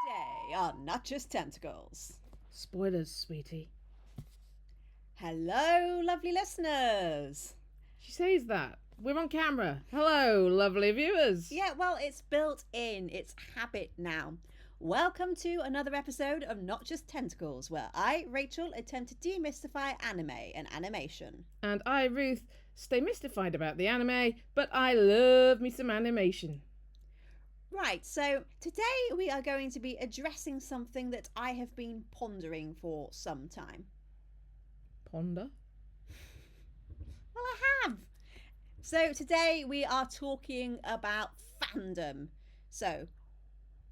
Today on Not Just Tentacles. Spoilers, sweetie. Hello, lovely listeners. She says that. We're on camera. Hello, lovely viewers. Yeah, well, it's built in. It's habit now. Welcome to another episode of Not Just Tentacles, where I, Rachel, attempt to demystify anime and animation. And I, Ruth, stay mystified about the anime, but I love me some animation. Right, so today we are going to be addressing something that I have been pondering for some time. Ponder? Well, I have. So today we are talking about fandom. So,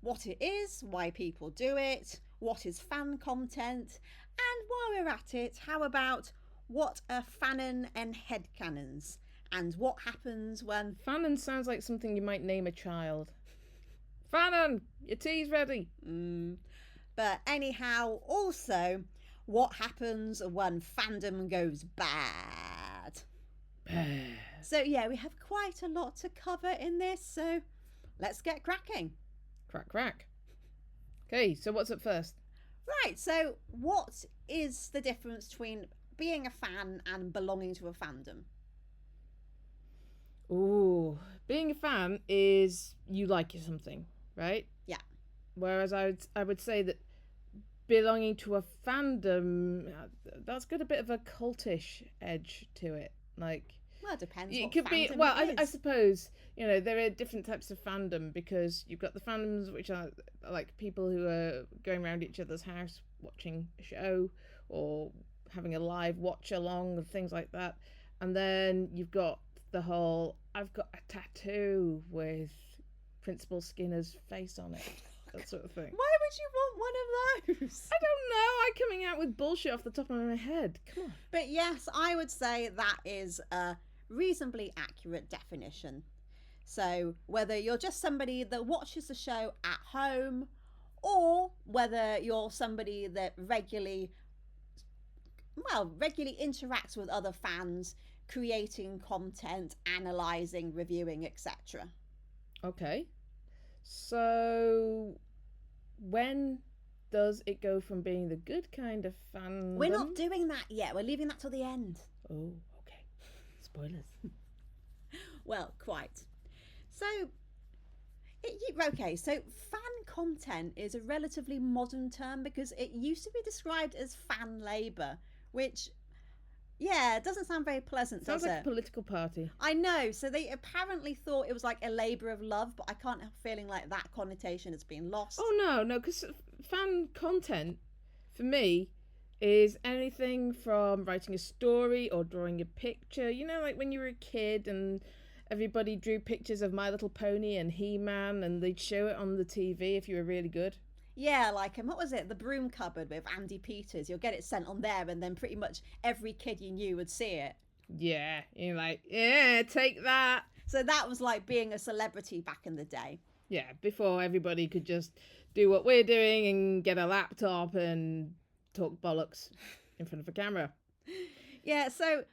what it is, why people do it, what is fan content, and while we're at it, how about what are fanon and headcanons, and what happens when... Fanon sounds like something you might name a child. Fanon, your tea's ready. But anyhow, also, what happens when fandom goes bad? So yeah, we have quite a lot to cover in this, so let's get cracking. Crack. Okay, so what's up first? Right, so what is the difference between being a fan and belonging to a fandom? Ooh, being a fan is you like something, right? Yeah. Whereas I would say that belonging to a fandom, that's got a bit of a cultish edge to it. Like, Well, it depends it what could be. fandom Well, it is. I suppose there are different types of fandom, because you've got the fandoms which are like people who are going around each other's house watching a show or having a live watch along and things like that, and then you've got the whole I've got a tattoo with Principal Skinner's face on it, that sort of thing. Why would you want one of those? I don't know. I'm coming out with bullshit off the top of my head. Come on. But yes, I would say that is a reasonably accurate definition. So whether you're just somebody that watches the show at home, or whether you're somebody that regularly interacts with other fans, creating content, analysing, reviewing, etc. Okay. So when does it go from being the good kind of fandom? We're not doing that yet. We're leaving that till the end. Oh, okay. Spoilers. Well, quite. So, okay, so fan content is a relatively modern term because it used to be described as fan labour, which, yeah, doesn't sound very pleasant, Sounds does like it? a political party. I know, so they apparently thought it was like a labour of love, but I can't help feeling like that connotation has been lost. Oh, no, because fan content, for me, is anything from writing a story or drawing a picture. You know, like when you were a kid and everybody drew pictures of My Little Pony and He-Man, and they'd show it on the TV if you were really good. Yeah, like, what was it? The Broom Cupboard with Andy Peters. You'll get it sent on there, and then pretty much every kid you knew would see it. Yeah, you're like, yeah, take that. So that was like being a celebrity back in the day. Yeah, before everybody could just do what we're doing and get a laptop and talk bollocks in front of a camera. Yeah, so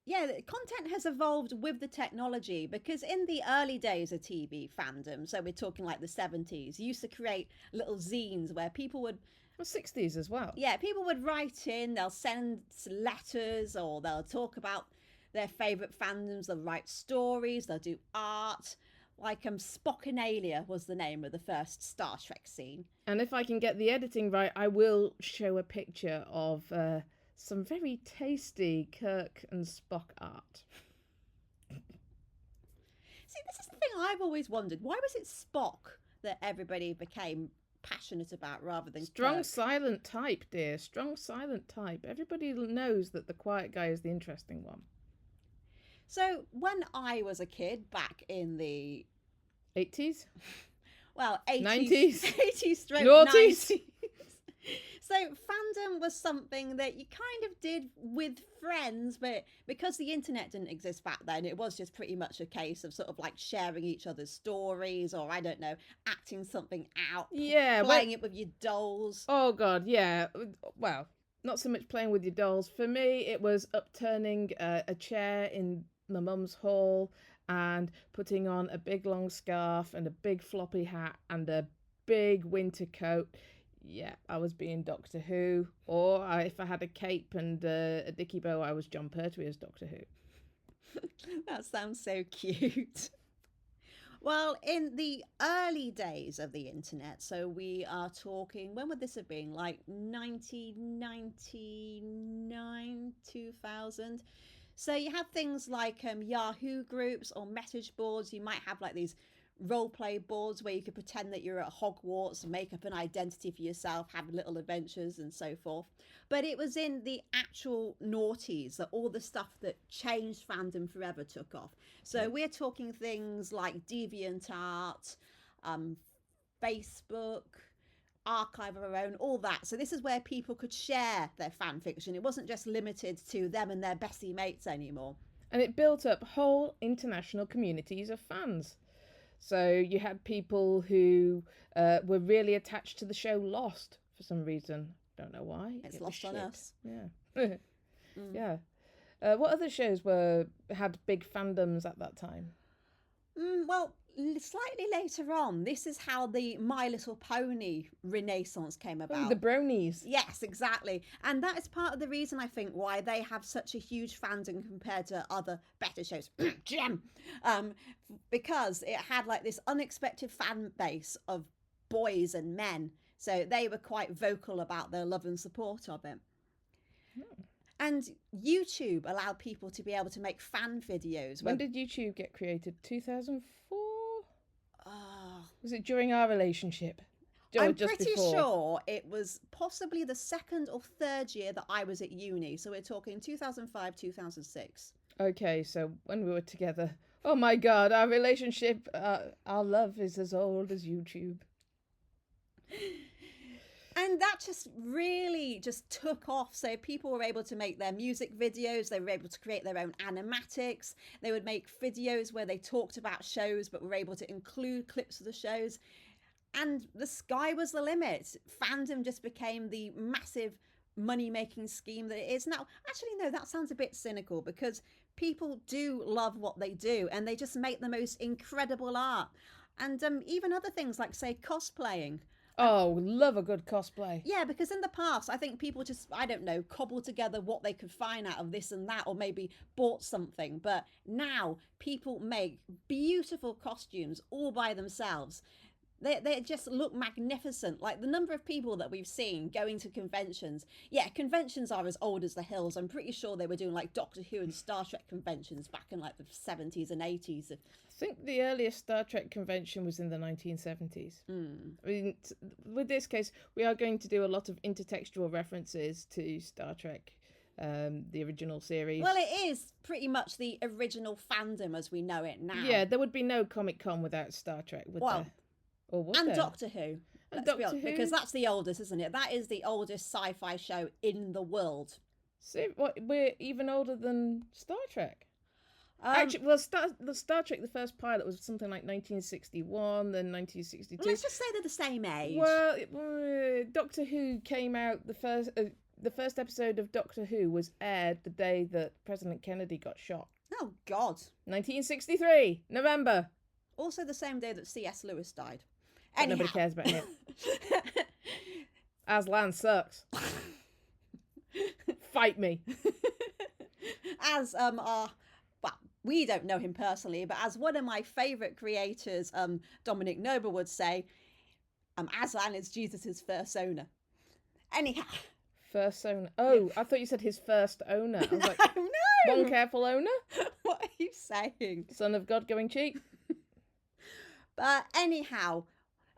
yeah, the content has evolved with the technology, because in the early days of TV fandom, so we're talking like the 70s, you used to create little zines where people would... Well, 60s as well. Yeah, people would write in, they'll send letters, or they'll talk about their favourite fandoms, they'll write stories, they'll do art. Like Spockanalia was the name of the first Star Trek scene. And if I can get the editing right, I will show a picture of some very tasty Kirk and Spock art. See, this is the thing I've always wondered. Why was it Spock that everybody became passionate about rather than Strong Kirk? silent type, dear. Strong silent type. Everybody knows that the quiet guy is the interesting one. So when I was a kid back in the 80s? well 80s 90s? 80s stroke Noughties? 90s. So fandom was something that you kind of did with friends, but because the internet didn't exist back then, it was just pretty much a case of sort of like sharing each other's stories, or I don't know, acting something out, Yeah, playing it with your dolls. Oh, God, yeah. Well, not so much playing with your dolls. For me, it was upturning a chair in my mum's hall and putting on a big long scarf and a big floppy hat and a big winter coat, yeah, I was being Doctor Who. Or if I had a cape and a dicky bow, I was John Pertwee as Doctor Who. That sounds so cute. Well, in the early days of the internet, so we are talking, when would this have been? Like 1999, 2000? So you have things like Yahoo groups or message boards. You might have like these role play boards where you could pretend that you're at Hogwarts, make up an identity for yourself, have little adventures and so forth. But it was in the actual noughties that all the stuff that changed fandom forever took off. So we're talking things like DeviantArt, Facebook, archive of our own, all that. So this is where people could share their fan fiction. It wasn't just limited to them and their bestie mates anymore. And it built up whole international communities of fans. So you had people who were really attached to the show Lost for some reason. Don't know why. It's lost on us. Yeah. Yeah. What other shows had big fandoms at that time? Well, slightly later on, this is how the My Little Pony renaissance came about. Oh, the bronies. Yes, exactly. And that is part of the reason, I think, why they have such a huge fandom compared to other better shows. Gem! Because it had like this unexpected fan base of boys and men. So they were quite vocal about their love and support of it. And YouTube allowed people to be able to make fan videos. When did YouTube get created? 2004? Oh, Was it during our relationship? I'm pretty sure it was possibly the second or third year that I was at uni. So we're talking 2005, 2006. Okay, so when we were together. Oh my God, our relationship, our love is as old as YouTube. And that just really just took off. So people were able to make their music videos. They were able to create their own animatics. They would make videos where they talked about shows, but were able to include clips of the shows. And the sky was the limit. Fandom just became the massive money-making scheme that it is now. Actually, no, that sounds a bit cynical because people do love what they do and they just make the most incredible art. And even other things like, say, cosplaying. Oh, love a good cosplay. Yeah, because in the past, I think people just, I don't know, cobbled together what they could find out of this and that, or maybe bought something. But now people make beautiful costumes all by themselves. They just look magnificent. Like the number of people that we've seen going to conventions. Yeah, conventions are as old as the hills. I'm pretty sure they were doing like Doctor Who and Star Trek conventions back in like the 70s and 80s. I think the earliest Star Trek convention was in the 1970s. I mean, with this case, we are going to do a lot of intertextual references to Star Trek, the original series. Well, it is pretty much the original fandom as we know it now. Yeah, there would be no Comic-Con without Star Trek, would there? Or would there? Doctor Who. Doctor Who? Because that's the oldest, isn't it? That is the oldest sci-fi show in the world. So what, we're even older than Star Trek. Actually, well, the Star Trek, the first pilot was something like 1961, then 1962. Well, let's just say they're the same age. Well, Doctor Who came out, the first episode of Doctor Who was aired the day that President Kennedy got shot. Oh, God. 1963, November. Also the same day that C.S. Lewis died. But nobody cares about him. Aslan sucks. Fight me. As well, we don't know him personally, but as one of my favourite creators, Dominic Noble would say, Aslan is Jesus's first owner. Anyhow. First owner. Oh, I thought you said his first owner. I was like, no. One careful owner? What are you saying? Son of God going cheap? But anyhow,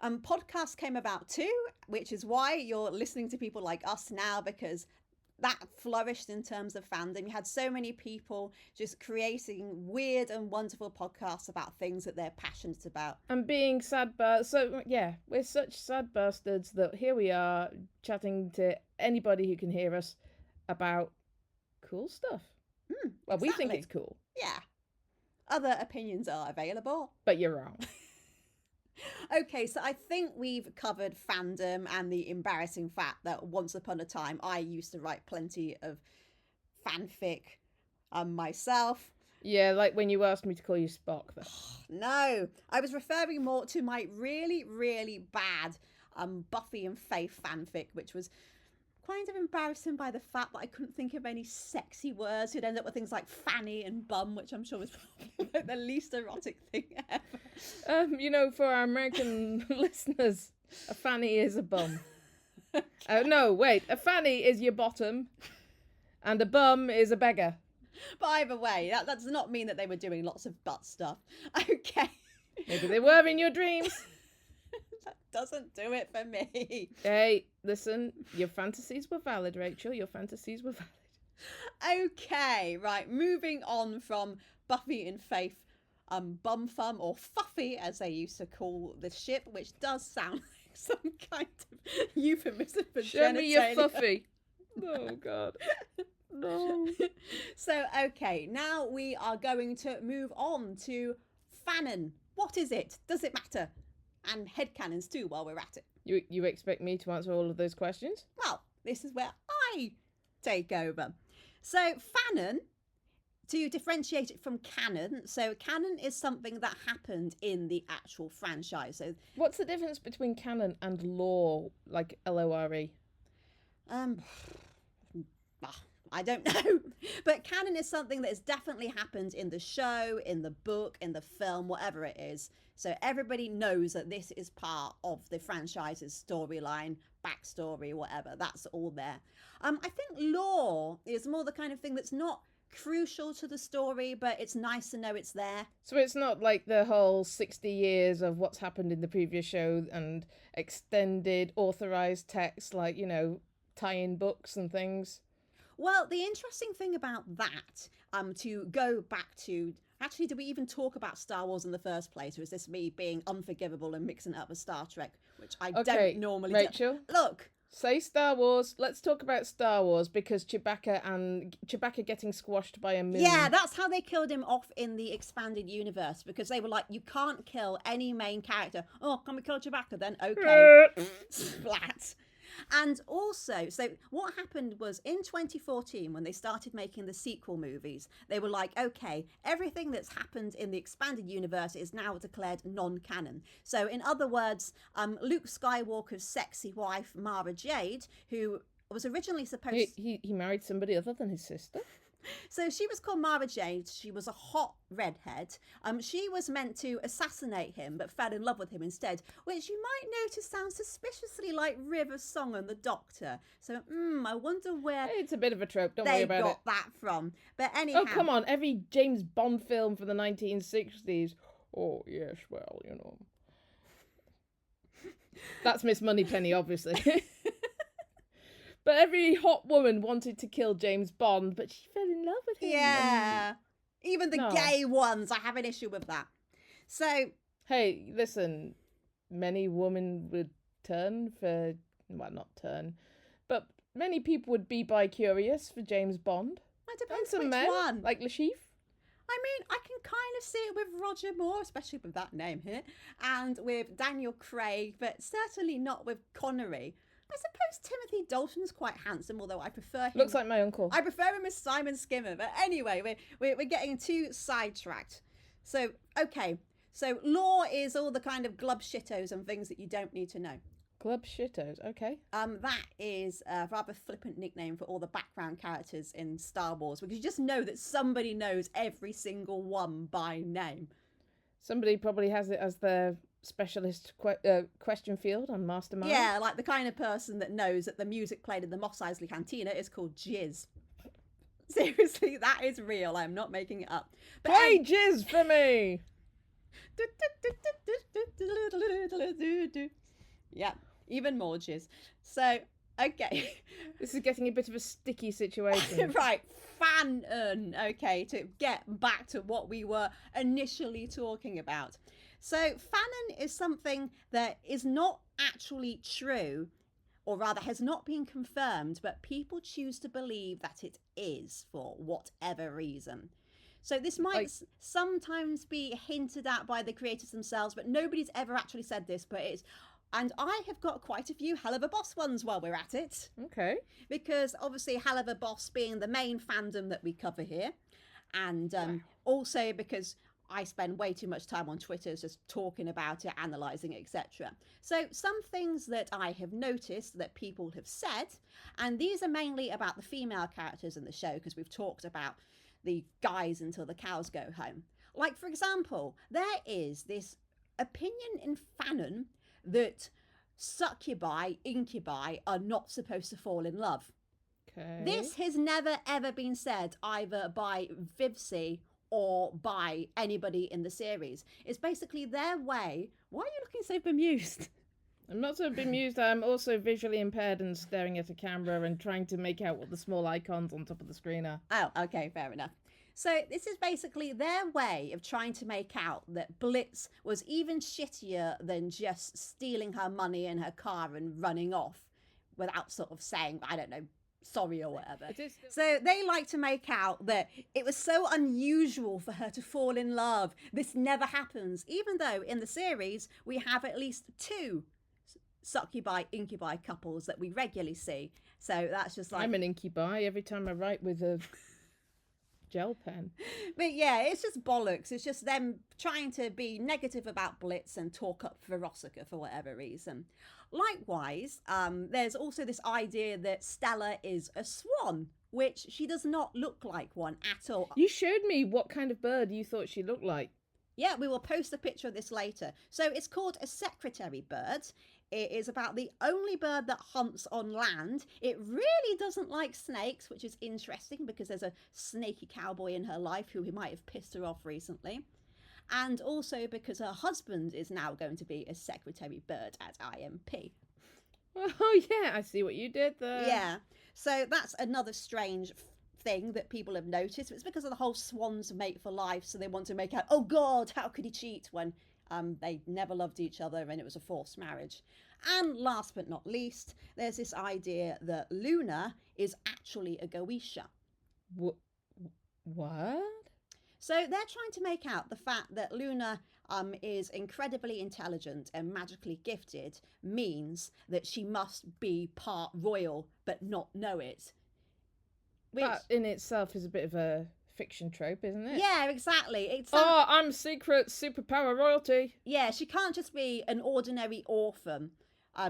podcasts came about too, which is why you're listening to people like us now, because that flourished in terms of fandom. You had so many people just creating weird and wonderful podcasts about things that they're passionate about. And being sad so yeah, we're such sad bastards that here we are chatting to anybody who can hear us about cool stuff. Well, exactly. We think it's cool. Yeah. Other opinions are available. But you're wrong. Okay, so I think we've covered fandom and the embarrassing fact that once upon a time I used to write plenty of fanfic myself. Yeah, like when you asked me to call you Spock. Then. No, I was referring more to my really, really bad Buffy and Faith fanfic, which was kind of embarrassing by the fact that I couldn't think of any sexy words. You'd end up with things like fanny and bum, which I'm sure was probably like the least erotic thing ever. For our American listeners, a fanny is a bum. No, wait, a fanny is your bottom, and a bum is a beggar. But either way, that does not mean that they were doing lots of butt stuff. Okay. Maybe they were in your dreams. That doesn't do it for me. Hey, listen, your fantasies were valid, Rachel. Your fantasies were valid. Okay, right. Moving on from Buffy and Faith, Bumthum, or Fuffy, as they used to call the ship, which does sound like some kind of euphemism for Show me your genitalia. Fuffy. Oh, God. No. So, okay, now we are going to move on to Fanon. What is it? Does it matter? And headcanons too, while we're at it. You expect me to answer all of those questions? Well, this is where I take over. So, Fanon, to differentiate it from canon, so canon is something that happened in the actual franchise. So, What's the difference between canon and lore, like Lore? I don't know. But canon is something that has definitely happened in the show, in the book, in the film, whatever it is. So everybody knows that this is part of the franchise's storyline, backstory, whatever. That's all there. I think lore is more the kind of thing that's not crucial to the story, but it's nice to know it's there. So it's not like the whole 60 years of what's happened in the previous show and extended authorized text, like, tie-in books and things. Well, the interesting thing about that, to go back to, actually, did we even talk about Star Wars in the first place, or is this me being unforgivable and mixing it up with Star Trek, which I don't normally Rachel, do? Look. Say Star Wars. Let's talk about Star Wars, because Chewbacca getting squashed by a moon. Yeah, that's how they killed him off in the expanded universe, because they were like, you can't kill any main character. Oh, can we kill Chewbacca then? Okay. Splat. And also, so what happened was in 2014, when they started making the sequel movies, they were like, okay, everything that's happened in the expanded universe is now declared non-canon. So in other words, Luke Skywalker's sexy wife, Mara Jade, who was originally supposed He married somebody other than his sister? So she was called Mara Jade. She was a hot redhead. She was meant to assassinate him, but fell in love with him instead, which you might notice sounds suspiciously like River's song and the Doctor. So, I wonder where It's a bit of a trope, don't worry they about it. got that from. But anyhow... Oh, come on, every James Bond film from the 1960s. Oh, yes, well, That's Miss Moneypenny, obviously. But every hot woman wanted to kill James Bond, but she fell in love with him. Yeah. Even the gay ones, I have an issue with that. So... Hey, listen, many women would turn for... Well, not turn. But many people would be bi-curious for James Bond. It depends and some which men, one. like Lashif. I mean, I can kind of see it with Roger Moore, especially with that name here, and with Daniel Craig, but certainly not with Connery. I suppose Timothy Dalton's quite handsome, although I prefer him. Looks like my uncle. I prefer him as Simon Skimmer. But anyway, we're getting too sidetracked. So, okay. So, lore is all the kind of glub shittos and things that you don't need to know. Glub shittos, okay. That is a rather flippant nickname for all the background characters in Star Wars, because you just know that somebody knows every single one by name. Somebody probably has it as their specialist question field on Mastermind. Yeah, like the kind of person that knows that the music played in the Mos Eisley Cantina is called Jizz. Seriously, that is real. I'm not making it up. But play Jizz for me! Yeah, even more jizz. So, okay. This is getting a bit of a sticky situation. Right, Fanon. Okay, to get back to what we were initially talking about. So, Fanon is something that is not actually true, or rather has not been confirmed, but people choose to believe that it is for whatever reason. So this might sometimes be hinted at by the creators themselves, but nobody's ever actually said this, but it's... And I have got quite a few Hell of a Boss ones while we're at it. Okay. Because obviously Hell of a Boss being the main fandom that we cover here. And Wow. also because I spend way too much time on Twitter just talking about it, analysing it, etc. So some things that I have noticed that people have said, and these are mainly about the female characters in the show because we've talked about the guys until the cows go home. Like, for example, there is this opinion in Fanon that succubi, incubi are not supposed to fall in love. Okay. This has never ever been said either by Vivsy or by anybody in the series. It's basically their way. Why are you looking so bemused? I'm not so bemused. I'm also visually impaired and staring at a camera and trying to make out what the small icons on top of the screen are. Oh, okay, fair enough. So this is basically their way of trying to make out that Blitz was even shittier than just stealing her money and her car and running off without sort of saying, I don't know, sorry or whatever. So they like to make out that it was so unusual for her to fall in love. This never happens, even though in the series we have at least 2 succubi incubi couples that we regularly see. So that's just like, I'm an incubi every time I write with a gel pen. But yeah, it's just bollocks. It's just them trying to be negative about Blitz and talk up Verosica for whatever reason. Likewise, there's also this idea that Stella is a swan, which she does not look like one at all. You showed me what kind of bird you thought she looked like. Yeah, we will post a picture of this later. So it's called a secretary bird. It is about the only bird that hunts on land. It really doesn't like snakes, which is interesting because there's a snaky cowboy in her life who might have pissed her off recently. And also because her husband is now going to be a secretary bird at IMP. Oh, yeah, I see what you did there. Yeah, so that's another strange thing that people have noticed. It's because of the whole swans mate for life, so they want to make out, oh God, how could he cheat when they never loved each other and it was a forced marriage. And last but not least, there's this idea that Luna is actually a Goetia. What? So they're trying to make out the fact that Luna is incredibly intelligent and magically gifted means that she must be part royal but not know it. Which, that in itself is a bit of a fiction trope, isn't it? yeah, exactly. It's I'm secret superpower royalty. Yeah, she can't just be an ordinary orphan.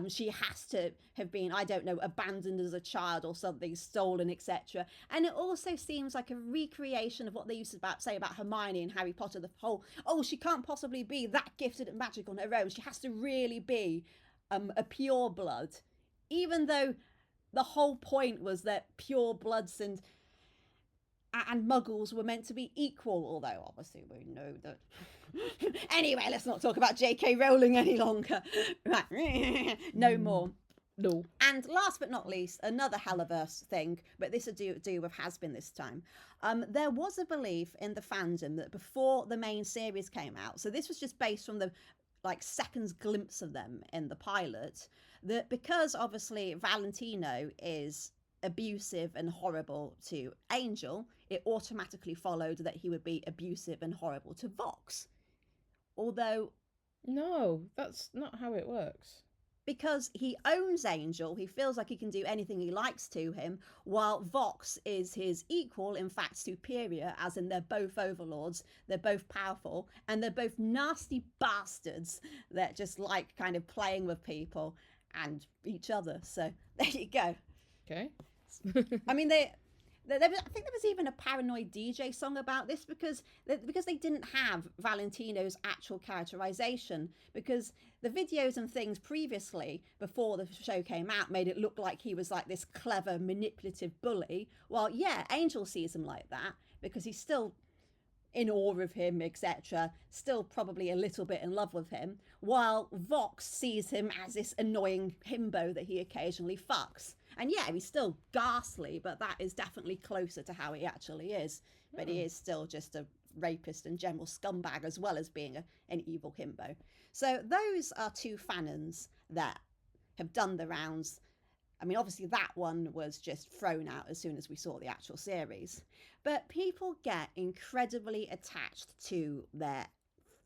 She has to have been, I don't know, abandoned as a child or something, stolen, etc. And it also seems like a recreation of what they used to say about Hermione and Harry Potter, the whole, oh, she can't possibly be that gifted at magic on her own. She has to really be a pure blood, even though the whole point was that pure bloods and muggles were meant to be equal, although obviously we know that. Anyway, let's not talk about J.K. Rowling any longer. Right. No more. No. And last but not least, another Helliverse thing, but this will do with has been this time. There was a belief in the fandom that before the main series came out, so this was just based on the seconds glimpse of them in the pilot, that because obviously Valentino is abusive and horrible to Angel, it automatically followed that he would be abusive and horrible to Vox. Although, no, that's not how it works. Because he owns Angel, he feels like he can do anything he likes to him, while Vox is his equal, in fact superior, as in they're both overlords, they're both powerful, and they're both nasty bastards that just like kind of playing with people and each other. So there you go. Okay. I mean, I think there was even a Paranoid DJ song about this because they didn't have Valentino's actual characterization, because the videos and things previously before the show came out made it look like he was like this clever manipulative bully. Well, yeah, Angel sees him like that because he's still in awe of him, etc., still probably a little bit in love with him, while Vox sees him as this annoying himbo that he occasionally fucks. And yeah, he's still ghastly, but that is definitely closer to how he actually is. But he is still just a rapist and general scumbag, as well as being an evil himbo. So those are 2 Fanons that have done the rounds. I mean, obviously that one was just thrown out as soon as we saw the actual series. But people get incredibly attached to their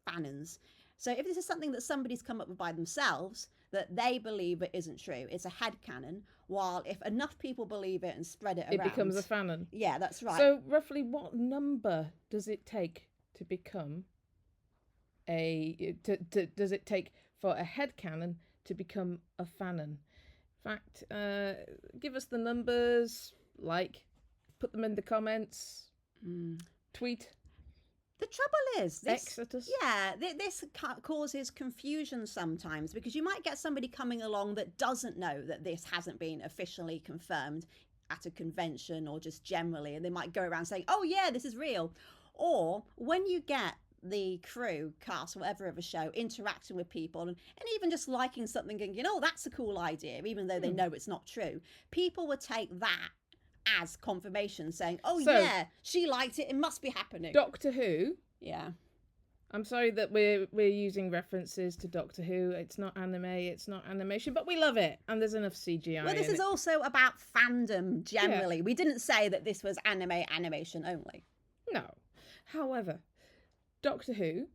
Fanons. So if this is something that somebody's come up with by themselves, that they believe it isn't true, it's a headcanon. While if enough people believe it and spread it around, it becomes a fanon. Yeah, that's right. So roughly what number does it take to become does it take for a headcanon to become a fanon? In fact, give us the numbers, put them in the comments, tweet. The trouble is, this causes confusion sometimes, because you might get somebody coming along that doesn't know that this hasn't been officially confirmed at a convention or just generally, and they might go around saying, oh yeah, this is real. Or when you get the crew, cast, whatever of a show, interacting with people and even just liking something and, that's a cool idea, even though they know it's not true, people would take that as confirmation, saying, oh yeah, she liked it, it must be happening. Doctor Who. Yeah. I'm sorry that we're using references to Doctor Who. It's not anime, it's not animation, but we love it, and there's enough CGI. Well, this is also about fandom generally. Yeah. We didn't say that this was animation only. No. However, Doctor Who.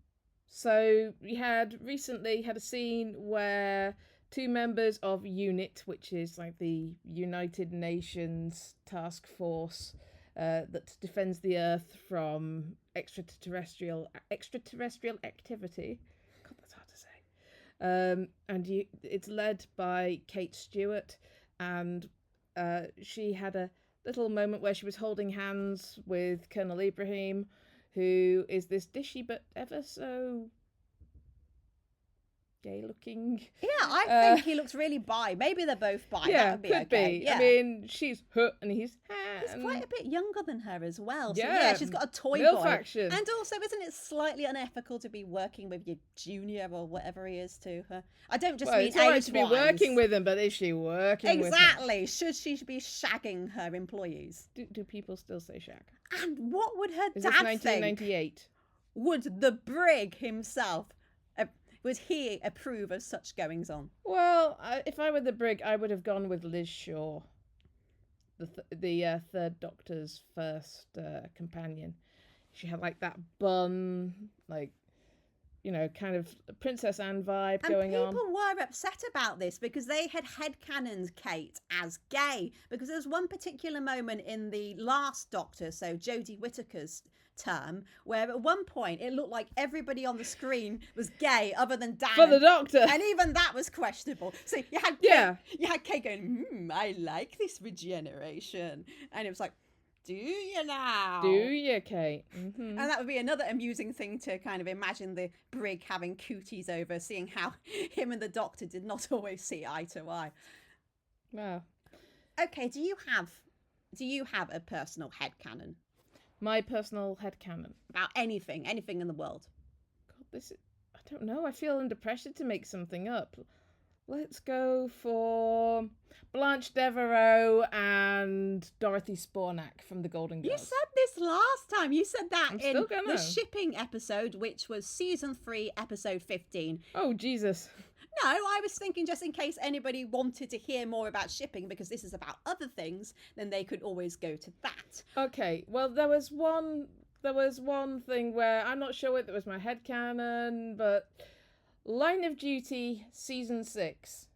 So we had recently had a scene where 2 members of UNIT, which is like the United Nations task force that defends the Earth from extraterrestrial activity. God, that's hard to say. And it's led by Kate Stewart, and she had a little moment where she was holding hands with Colonel Ibrahim, who is this dishy but ever so gay-looking. Yeah, I think he looks really bi. Maybe they're both bi. Yeah, that would be could okay. be. Yeah. I mean, she's hot and he's He's quite a bit younger than her as well. So yeah, she's got a toy MILF boy. action. And also, isn't it slightly unethical to be working with your junior or whatever he is to her? I don't just mean it's all right to be working with him, but is she working with him? Exactly. Should she be shagging her employees? Do people still say shag? And what would her Is dad this 1998? think? Would the brig himself, would he approve of such goings on? Well, if I were the brig, I would have gone with Liz Shaw, the third Doctor's first companion. She had like that bun, like, kind of Princess Anne vibe going on. And people were upset about this because they had headcanoned Kate as gay. Because there was one particular moment in the last Doctor, so Jodie Whittaker's term, where at one point it looked like everybody on the screen was gay other than Dan. For the Doctor. And even that was questionable. So you had Kate going, I like this regeneration. And it was like, do you now? Do you, Kate? Mm-hmm. And that would be another amusing thing to kind of imagine the brig having cooties over, seeing how him and the Doctor did not always see eye to eye. Wow. Okay, do you have a personal headcanon? My personal headcanon. About anything in the world. God, I don't know. I feel under pressure to make something up. Let's go for Blanche Devereaux and Dorothy Spornak from the Golden Girls. You said this last time. You said that in gonna. The shipping episode, which was season 3, episode 15. Oh, Jesus. No, I was thinking just in case anybody wanted to hear more about shipping, because this is about other things, then they could always go to that. Okay, well, there was one thing where I'm not sure whether it was my headcanon, but Line of Duty season 6,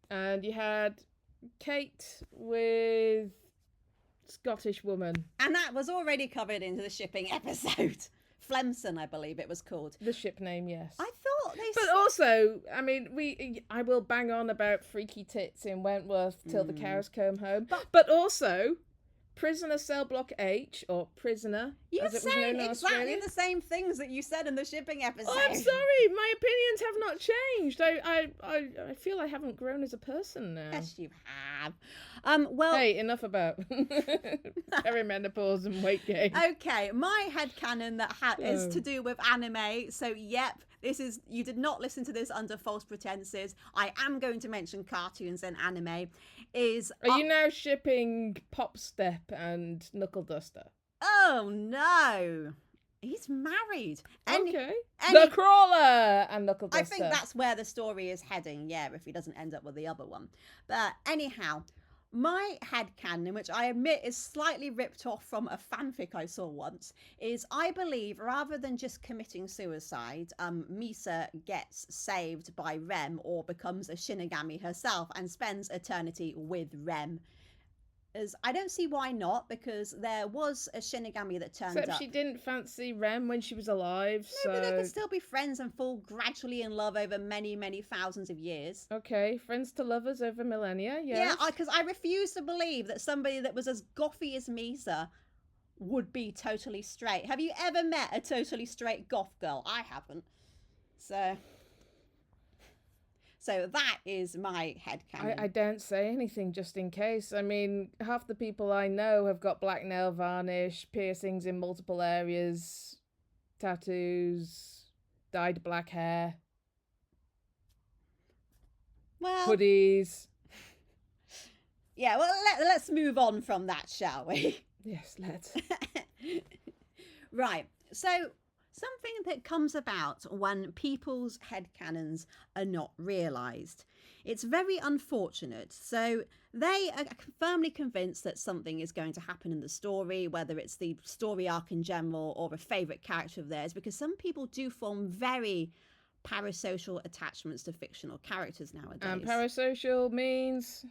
and you had Kate with Scottish woman, and that was already covered into the shipping episode. Flemson, I believe it was called. The ship name, yes. I thought they. But also, I mean, I will bang on about freaky tits in Wentworth till the cows come home. But also, Prisoner Cell Block H, or Prisoner, You're as it was saying known in exactly Australia. the same things that you said in the shipping episode. Oh, I'm sorry, my opinions have not changed. I feel I haven't grown as a person now. Yes, you have. Well, hey, enough about perimenopause and weight gain. Okay, my headcanon that is to do with anime. So, yep, you did not listen to this under false pretenses. I am going to mention cartoons and anime. Are you now shipping Pop Step and Knuckle Duster? Oh no, he's married. Okay. The Crawler and Knuckle Duster. I think that's where the story is heading. Yeah, if he doesn't end up with the other one. But anyhow, my headcanon, which I admit is slightly ripped off from a fanfic I saw once, is I believe rather than just committing suicide, Misa gets saved by Rem or becomes a Shinigami herself and spends eternity with Rem. As I don't see why not, because there was a Shinigami that turned Except up. she didn't fancy Rem when she was alive, No, but they so... could still be friends and fall gradually in love over many, many thousands of years. Okay, friends to lovers over millennia, yes. Yeah, because I refuse to believe that somebody that was as gothy as Misa would be totally straight. Have you ever met a totally straight goth girl? I haven't. So that is my headcanon. I don't say anything just in case. I mean, half the people I know have got black nail varnish, piercings in multiple areas, tattoos, dyed black hair, hoodies. Yeah, well, let's move on from that, shall we? Yes, let's. Right, so something that comes about when people's headcanons are not realised. It's very unfortunate. So they are firmly convinced that something is going to happen in the story, whether it's the story arc in general or a favourite character of theirs, because some people do form very parasocial attachments to fictional characters nowadays. And parasocial means...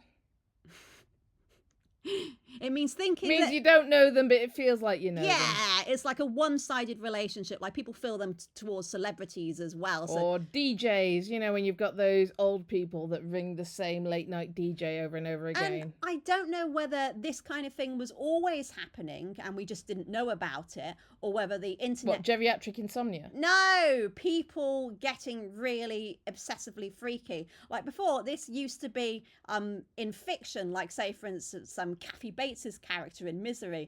It means thinking means that, you don't know them, but it feels like you know them. yeah, it's like a one-sided relationship. Like people feel them towards celebrities as well. So, or DJs, you know, when you've got those old people that ring the same late night DJ over and over again. and I don't know whether this kind of thing was always happening and we just didn't know about it, or whether the internet... What, geriatric insomnia? No, people getting really obsessively freaky. Like before, this used to be in fiction, like say, for instance, Kathy Bates's character in Misery.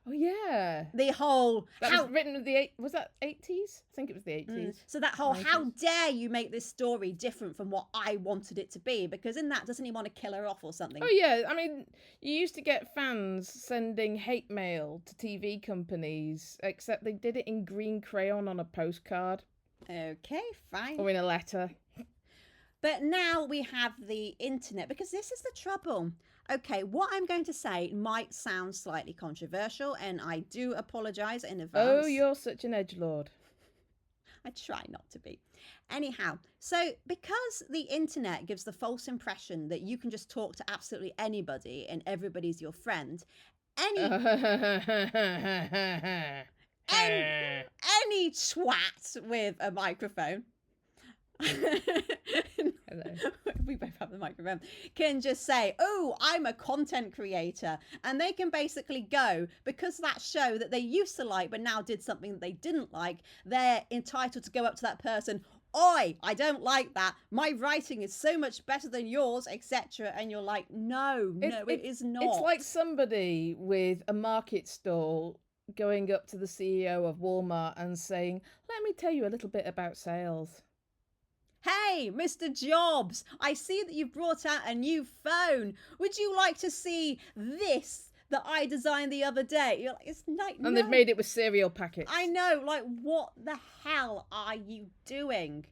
Oh, yeah. The whole... That was written in the... Was that 80s? I think it was the 80s. So that whole, 90s. how dare you make this story different from what I wanted it to be? Because in that, doesn't he want to kill her off or something? Oh, yeah. I mean, you used to get fans sending hate mail to TV companies, except they did it in green crayon on a postcard. Okay, fine. Or in a letter. But now we have the internet, because this is the trouble. Okay, what I'm going to say might sound slightly controversial, and I do apologise in advance. Oh, you're such an edgelord. I try not to be. Anyhow, so because the internet gives the false impression that you can just talk to absolutely anybody and everybody's your friend, any twat with a microphone... Hello. We both have the microphone, can just say, oh, I'm a content creator, and they can basically go, because that show that they used to like but now did something that they didn't like, they're entitled to go up to that person, oi, I don't like that, my writing is so much better than yours, etc. And you're like, no, it is not. It's like somebody with a market stall going up to the CEO of Walmart and saying, let me tell you a little bit about sales. Hey, Mr. Jobs, I see that you've brought out a new phone. Would you like to see this that I designed the other day? You're like, it's like, and they've made it with cereal packets. I know, like, what the hell are you doing?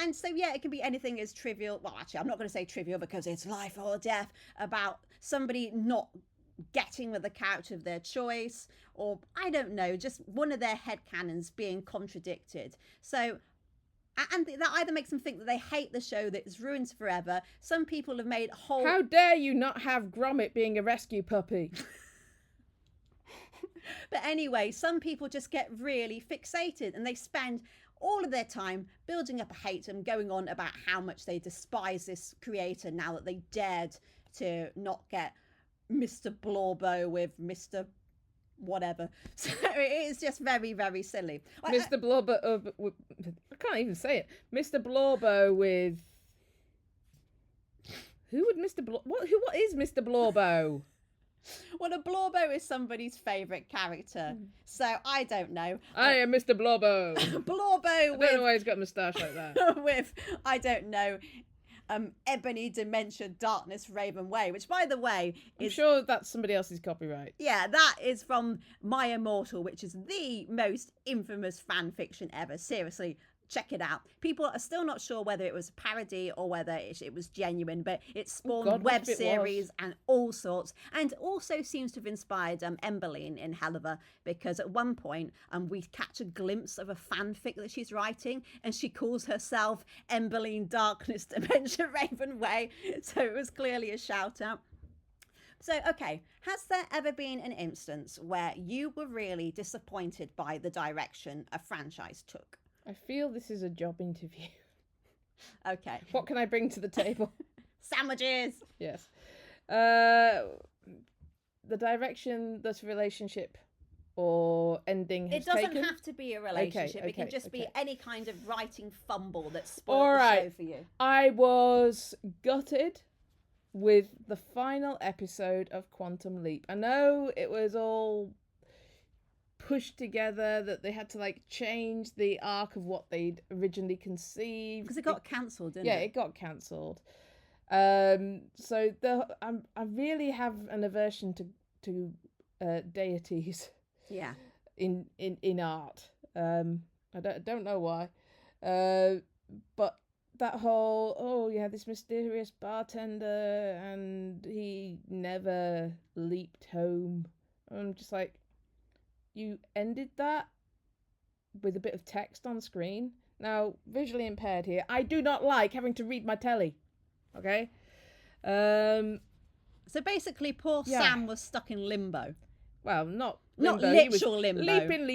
And so, yeah, it can be anything as trivial. Well, actually, I'm not going to say trivial because it's life or death, about somebody not getting with the character of their choice, or, I don't know, just one of their headcanons being contradicted. So... and that either makes them think that they hate the show, that it's ruined forever. Some people have made whole... How dare you not have Gromit being a rescue puppy? But anyway, some people just get really fixated and they spend all of their time building up a hate and going on about how much they despise this creator now that they dared to not get Mr. Blorbo with Mr. whatever. So it is just very, very silly. Mr. Blorbo, I can't even say it. Mr. Blorbo with... Who would Mr. Blorbo... What is Mr. Blorbo? Well, a Blorbo is somebody's favourite character. So I don't know. I am Mr. Blorbo. Blorbo I don't know why he's got a moustache like that. with, I don't know, Ebony Dementia Darkness Raven Way, which, by the way, is... I'm sure that's somebody else's copyright. Yeah, that is from My Immortal, which is the most infamous fan fiction ever. Seriously, check it out. People are still not sure whether it was a parody or whether it was genuine, but it spawned God, what web if it series was? and all sorts, and also seems to have inspired Emberline in Helliver, because at one point we catch a glimpse of a fanfic that she's writing, and she calls herself Emberline Darkness Dementia Ravenway, so it was clearly a shout out. So, okay, has there ever been an instance where you were really disappointed by the direction a franchise took? I feel this is a job interview. Okay. What can I bring to the table? Sandwiches! Yes. The direction that a relationship or ending has It doesn't taken. have to be a relationship. It can just be any kind of writing fumble that spoiled the show for you. I was gutted with the final episode of Quantum Leap. I know it was all pushed together, that they had to like change the arc of what they'd originally conceived. Because it got cancelled, didn't it? Yeah, it got cancelled. So I really have an aversion to deities. Yeah. In art. I don't know why. But that whole, this mysterious bartender and he never leaped home. I'm just like, you ended that with a bit of text on screen. Now, visually impaired here, I do not like having to read my telly. Okay? So basically, poor Sam was stuck in limbo. Well, not literal limbo. Leaping.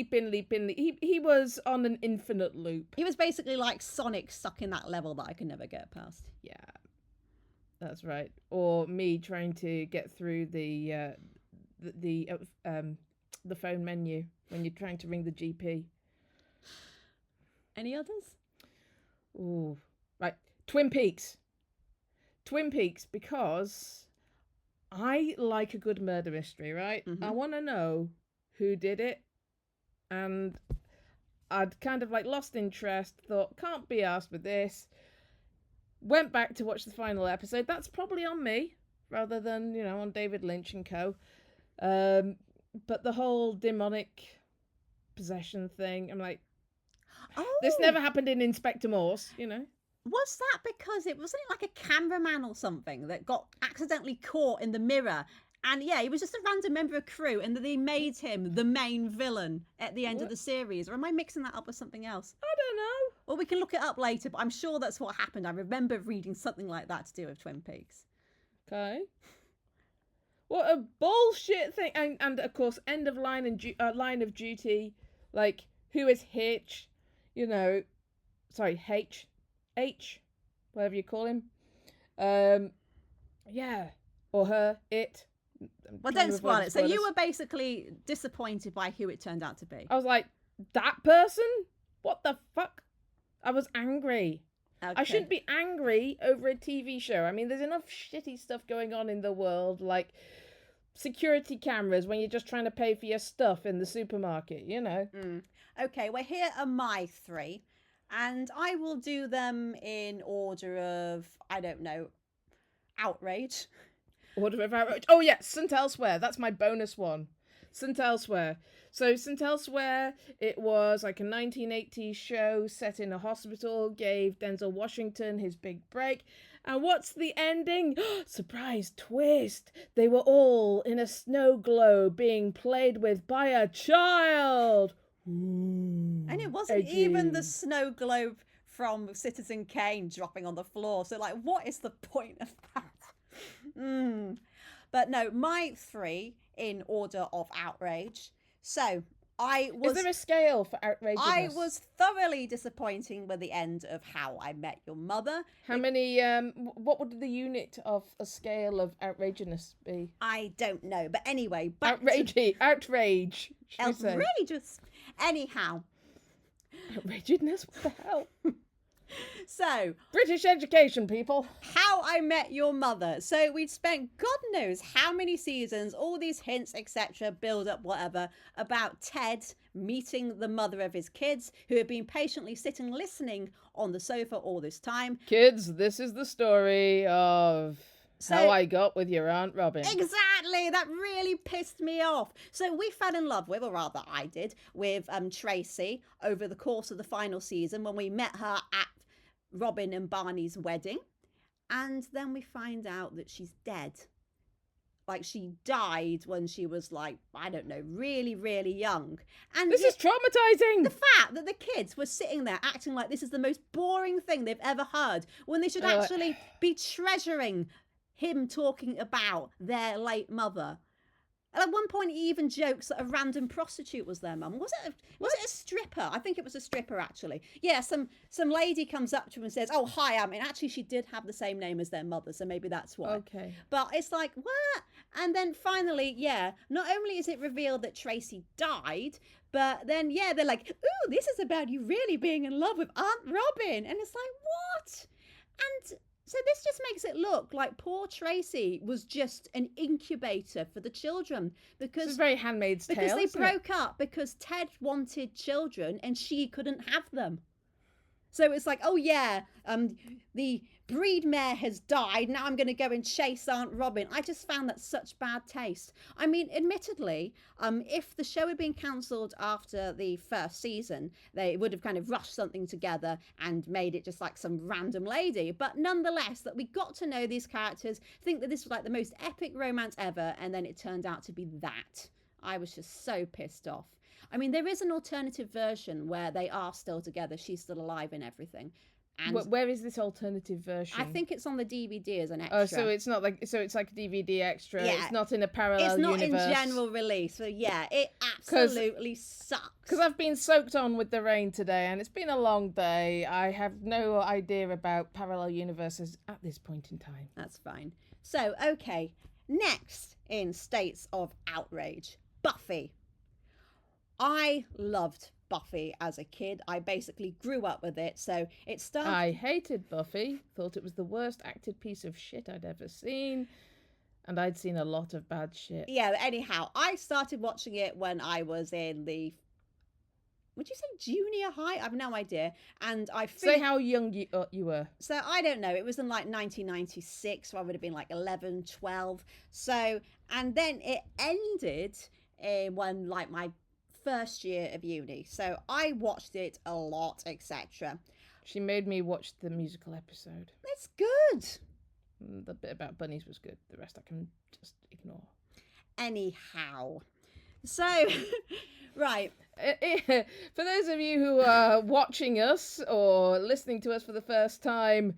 He was on an infinite loop. He was basically like Sonic stuck in that level that I could never get past. Yeah, that's right. Or me trying to get through the phone menu when you're trying to ring the GP. Any others? Ooh, right. Twin Peaks, because I like a good murder mystery, right? Mm-hmm. I want to know who did it. And I'd kind of like lost interest, thought, can't be arsed with this. Went back to watch the final episode. That's probably on me, rather than, on David Lynch and co. But the whole demonic possession thing, I'm like, this never happened in Inspector Morse, Was that because it wasn't like a cameraman or something that got accidentally caught in the mirror? And yeah, he was just a random member of crew, and they made him the main villain at the end of the series. Or am I mixing that up with something else? I don't know. Well, we can look it up later, but I'm sure that's what happened. I remember reading something like that to do with Twin Peaks. Okay. What a bullshit thing. And of course, end of line and line of duty. Like, who is Hitch? Sorry, H, whatever you call him. Yeah. Or her, it. Well, don't spoil it. So you were basically disappointed by who it turned out to be. I was like, that person? What the fuck? I was angry. Okay. I shouldn't be angry over a TV show. I mean, there's enough shitty stuff going on in the world, like security cameras when you're just trying to pay for your stuff in the supermarket, Okay, well, here are my 3. And I will do them in order of, I don't know, outrage. Order of outrage. Oh, yeah, St. Elsewhere. That's my bonus one. St. Elsewhere. So, St. Elsewhere, it was like a 1980s show set in a hospital, gave Denzel Washington his big break. And what's the ending? Surprise twist. They were all in a snow globe being played with by a child. Ooh, And it wasn't edgy. even the snow globe from Citizen Kane dropping on the floor. So, like, what is the point of that? But no, my 3 in order of outrage. So, Is there a scale for outrageousness? I was thoroughly disappointing with the end of How I Met Your Mother. How many, what would the unit of a scale of outrageousness be? I don't know. But anyway, Outrage. Outrageous. Anyhow. Outrageousness? What the hell? So, British education, people. How I Met Your Mother. So we'd spent God knows how many seasons, all these hints, etc., build up, whatever, about Ted meeting the mother of his kids, who had been patiently sitting listening on the sofa all this time. Kids, this is the story of... So, How I got with your Aunt Robin. Exactly, that really pissed me off. So we fell in love with, or rather I did, with Tracy over the course of the final season when we met her at Robin and Barney's wedding. And then we find out that she's dead. Like, she died when she was, like, I don't know, really, really young. And This is traumatizing. the fact that the kids were sitting there acting like this is the most boring thing they've ever heard, when they should actually be treasuring him talking about their late mother. And at one point, he even jokes that a random prostitute was their mum. Was it a stripper? I think it was a stripper, actually. Yeah, some lady comes up to him and says, "Oh, hi, and actually, she did have the same name as their mother, so maybe that's why." Okay. But it's like, what? And then finally, yeah, not only is it revealed that Tracy died, but then, yeah, they're like, "Ooh, this is about you really being in love with Aunt Robin." And it's like, what? And so this just makes it look like poor Tracy was just an incubator for the children, because It's very Handmaid's Tale. because they broke up because Ted wanted children and she couldn't have them. So it's like, oh yeah, the breed mare has died. Now I'm going to go and chase Aunt Robin. I just found that such bad taste. I mean, admittedly, if the show had been cancelled after the first season, they would have kind of rushed something together and made it just like some random lady. But nonetheless, that we got to know these characters, think that this was like the most epic romance ever, and then it turned out to be that. I was just so pissed off. I mean, there is an alternative version where they are still together. She's still alive and everything. And where is this alternative version? I think it's on the DVD as an extra. Oh, so it's not like it's like a DVD extra. Yeah. It's not in a parallel It's not universe. in general release. So yeah, it absolutely sucks. Because I've been soaked on with the rain today, and it's been a long day. I have no idea about parallel universes at this point in time. That's fine. So okay, next in states of outrage, Buffy. I loved Buffy as a kid. I basically grew up with it. So it started. I hated Buffy. Thought it was the worst acted piece of shit I'd ever seen. And I'd seen a lot of bad shit. Yeah, anyhow, I started watching it when I was in the, would you say junior high? I have no idea. And I Say how young you were. So I don't know. It was in like 1996. So I would have been like 11, 12. So, and then it ended when like my first year of uni. So I watched it a lot, etc. She made me watch the musical episode. It's good. The bit about bunnies was good. The rest I can just ignore. Anyhow. So, right. For those of you who are watching us or listening to us for the first time,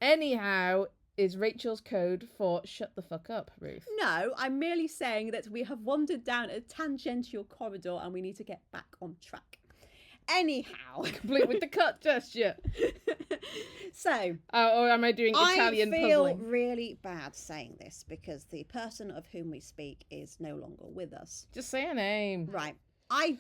anyhow is Rachel's code for shut the fuck up, Ruth. No, I'm merely saying that we have wandered down a tangential corridor and we need to get back on track. Anyhow. Complete with the cut gesture. So. Or am I doing Italian puzzling? I feel puzzling? really bad saying this because the person of whom we speak is no longer with us. Just say a name. Right. I've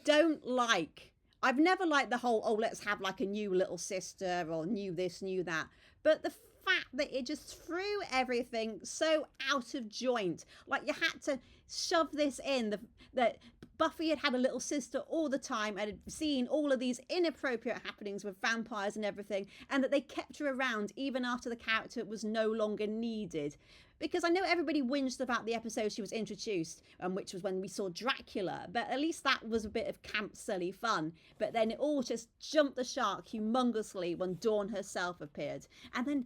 never liked the whole, oh, let's have like a new little sister or new this, new that. But the fact that it just threw everything so out of joint, like you had to shove this in, that Buffy had a little sister all the time and had seen all of these inappropriate happenings with vampires and everything, and that they kept her around even after the character was no longer needed. Because I know everybody whinged about the episode she was introduced, which was when we saw Dracula, but at least that was a bit of camp silly fun. But then it all just jumped the shark humongously when Dawn herself appeared. And then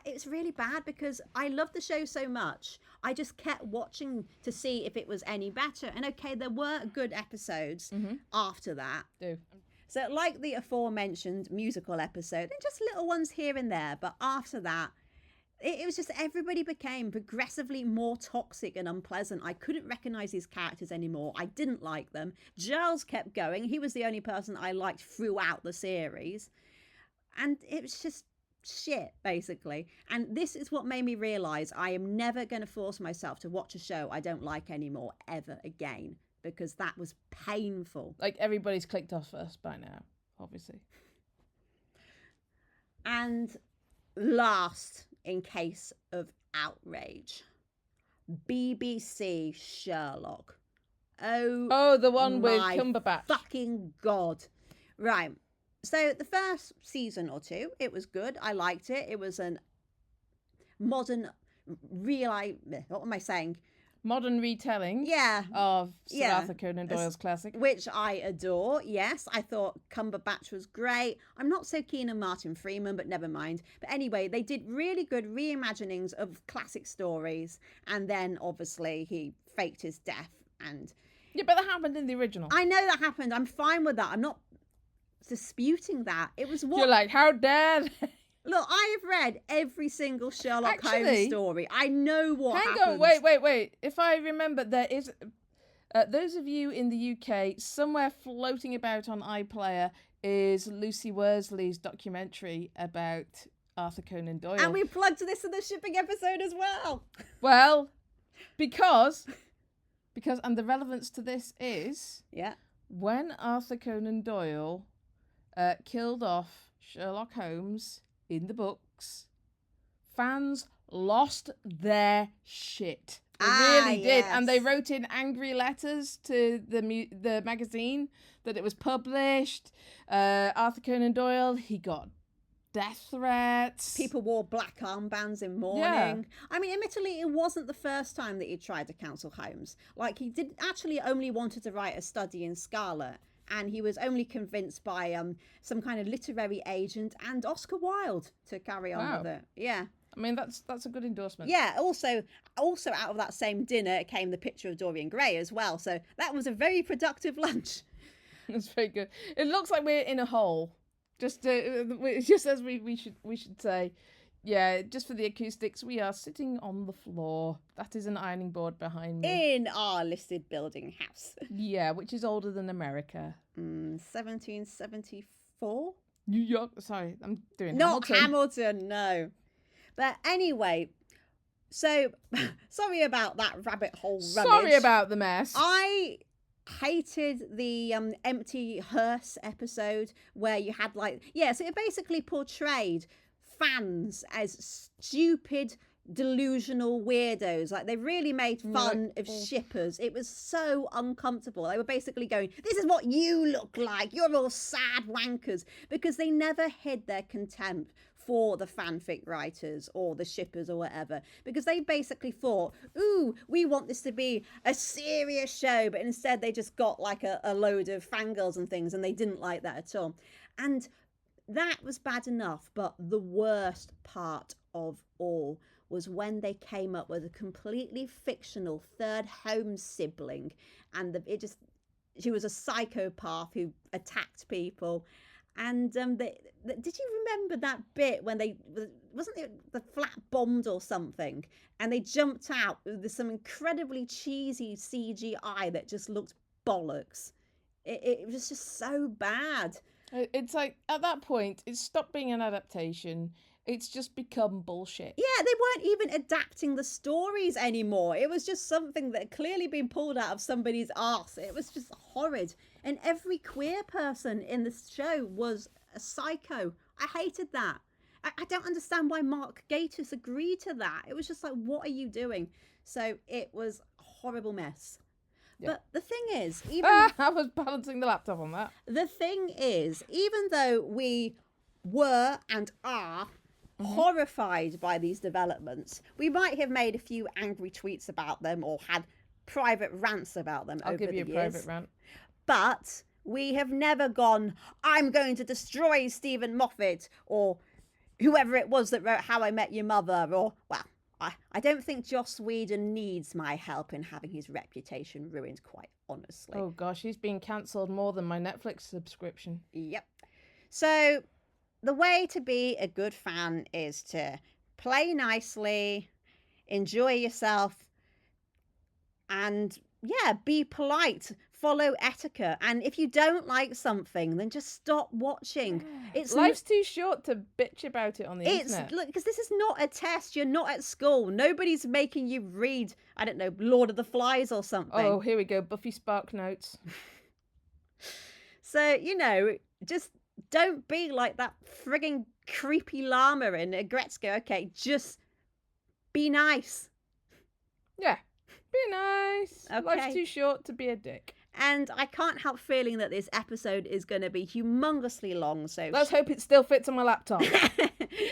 it was really bad because I loved the show so much. I just kept watching to see if it was any better. And okay, there were good episodes after that. So like the aforementioned musical episode, and just little ones here and there. But after that, it was just everybody became progressively more toxic and unpleasant. I couldn't recognize these characters anymore. I didn't like them. Giles kept going. He was the only person I liked throughout the series. And it was just shit, basically. And this is what made me realize I am never going to force myself to watch a show I don't like anymore ever again, because that was painful. Like everybody's clicked off us by now, obviously. And last, in case of outrage, BBC Sherlock. Oh, the one with Cumberbatch. Fucking God. Right. So the first season or two, it was good. I liked it. It was a modern what am I saying? Modern retelling Yeah. of Sir Yeah. Arthur Conan Doyle's classic. Which I adore, yes. I thought Cumberbatch was great. I'm not so keen on Martin Freeman, but never mind. But anyway, they did really good reimaginings of classic stories. And then, obviously, he faked his death. And Yeah, but that happened in the original. I know that happened. I'm fine with that. I'm not disputing that. It was what... You're like, how dare they? Look, I have read every single Sherlock Holmes Actually, story. I know what Hang happens. on, wait. If I remember, there is... those of you in the UK, somewhere floating about on iPlayer is Lucy Worsley's documentary about Arthur Conan Doyle. And we plugged this in the shipping episode as well. Well, because and the relevance to this is... Yeah. When Arthur Conan Doyle killed off Sherlock Holmes in the books, fans lost their shit. They really did. And they wrote in angry letters to the magazine that it was published. Arthur Conan Doyle, he got death threats. People wore black armbands in mourning. Yeah. I mean, admittedly, it wasn't the first time that he tried to cancel Holmes. Like, he did actually only wanted to write A Study in Scarlet. And he was only convinced by some kind of literary agent and Oscar Wilde to carry on with it. Yeah. I mean, that's a good endorsement. Yeah, also out of that same dinner came the picture of Dorian Gray as well. So that was a very productive lunch. That's very good. It looks like we're in a hole. Just as we should say. Yeah, just for the acoustics, we are sitting on the floor. That is an ironing board behind me. In our listed building house. Yeah, which is older than America. 1774? New York. Sorry, I'm doing Not Hamilton. Hamilton, no. But anyway, so sorry about that rabbit hole rubbish. Sorry about the mess. I hated the empty hearse episode where you had so it basically portrayed fans as stupid, delusional weirdos. Like, they really made fun of shippers. It was so uncomfortable. They were basically going, this is what you look like, you're all sad wankers, because they never hid their contempt for the fanfic writers or the shippers or whatever, because they basically thought, ooh, we want this to be a serious show, but instead they just got like a load of fangirls and things, and they didn't like that at all. And that was bad enough, but the worst part of all was when they came up with a completely fictional third Holmes sibling, and she was a psychopath who attacked people. And did you remember that bit when wasn't it the flat bombed or something, and they jumped out with some incredibly cheesy CGI that just looked bollocks. It was just so bad. It's like, at that point, it's stopped being an adaptation. It's just become bullshit. Yeah, they weren't even adapting the stories anymore. It was just something that had clearly been pulled out of somebody's arse. It was just horrid. And every queer person in the show was a psycho. I hated that. I don't understand why Mark Gatiss agreed to that. It was just like, what are you doing? So it was a horrible mess. Yeah. But the thing is, I was balancing the laptop on that. The thing is, even though we were and are horrified by these developments, we might have made a few angry tweets about them or had private rants about them over the years. I'll give you a private rant. But we have never gone, I'm going to destroy Stephen Moffat or whoever it was that wrote How I Met Your Mother, or, well, I don't think Joss Whedon needs my help in having his reputation ruined, quite honestly. Oh gosh, he's been cancelled more than my Netflix subscription. Yep. So the way to be a good fan is to play nicely, enjoy yourself, and be polite. Follow etiquette, and if you don't like something, then just stop watching. Life's too short to bitch about it on the internet. Look, because this is not a test. You're not at school. Nobody's making you read, I don't know, Lord of the Flies or something. Oh, here we go, Buffy Spark Notes. So, just don't be like that frigging creepy llama in Gretzko. Okay, just be nice. Yeah, be nice. Okay. Life's too short to be a dick. And I can't help feeling that this episode is going to be humongously long. So let's hope it still fits on my laptop.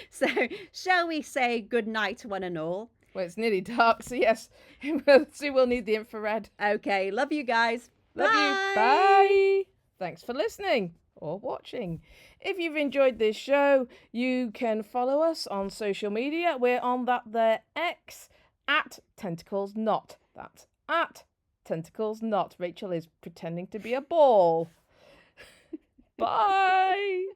So shall we say good night to one and all? Well, it's nearly dark, so yes, soon we'll need the infrared. Okay, love you guys. Love you. Bye. Thanks for listening or watching. If you've enjoyed this show, you can follow us on social media. We're on that there X at Tentacles Not. That's at Tentacles Not. Rachel is pretending to be a ball. Bye.